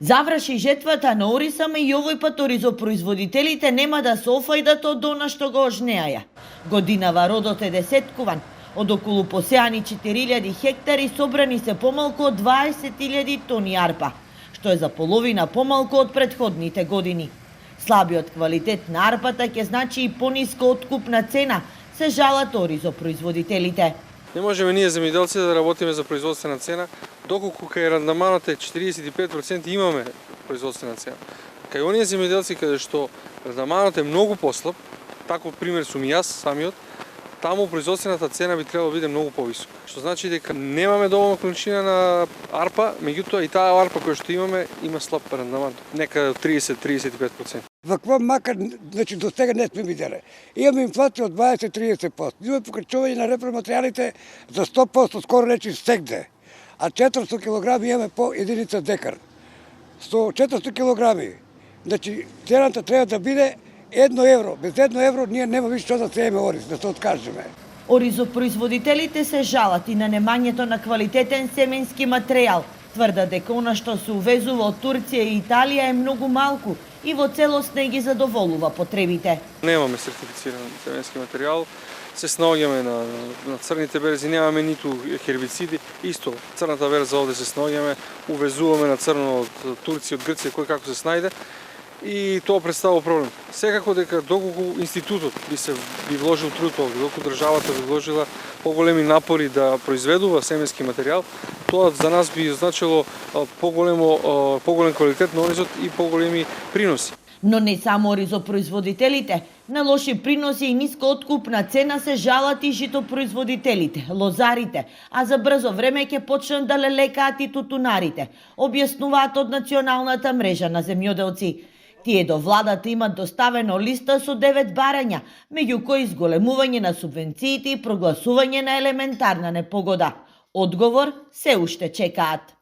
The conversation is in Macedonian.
Заврши жетвата на орисаме и овој пат оризопроизводителите нема да се офајдат од она што го ожнеаја. Годинава родот е десеткуван. Од околу посеани 4000 хектари собрани се помалку од 20.000 тони арпа, што е за половина помалку од претходните години. Слабиот квалитет на арпата ќе значи и пониска откупна цена, се жалат оризопроизводителите. Не можеме ние земјоделци да работиме за производствена цена, доколку кај рандаманот е 45% имаме производствена цена. Кај оние земјоделци каде што рандаманот е многу послаб, таков пример сум и јас самиот, таму производствената цена би требало да биде многу повисока. Што значи дека немаме доволна количина на арпа, меѓутоа и таа арпа која што имаме има слаб рандаман, некаде од 30-35%. Ваква макар, значи до сега не сме виделе. Имаме инфлација од 20-30%. Имаме покачување на репроматеријалите за 100%, скоро речи стегде. А 400 кг имаме по единица декар. 400 кг. Значи цената треба да биде 1 евро. Без 1 евро ние нема више што да сееме ориз, да се откажеме. Оризопроизводителите се жалат и на немањето на квалитетен семенски материјал. Тврда дека она што се увезува од Турција и Италија е многу малку и во целост не ги задоволува потребите. Немаме сертифициран семенски материјал, се снаоѓаме на црните берези, немаме ниту хербициди, исто црната берза овде се снаоѓаме, увезуваме на црно од Турција, од Грција, кој како се снајде. И тоа представува проблем. Секако дека доколку институтот би вложил труд овде, доколку државата би вложила поголеми напори да произведува семенски материјал, тоа за нас би значило поголем квалитет на оризот и поголеми приноси. Но не само оризопроизводителите, на лоши приноси и ниска откупна цена се жалат и житопроизводителите, лозарите, а за брзо време ќе почнат да лелекаат и тутунарите, објаснуваат од Националната мрежа на земјоделци. Тие до владата имат доставено листа со 9 барања, меѓу кои зголемување на субвенциите и прогласување на елементарна непогода. Одговор се уште чекаат.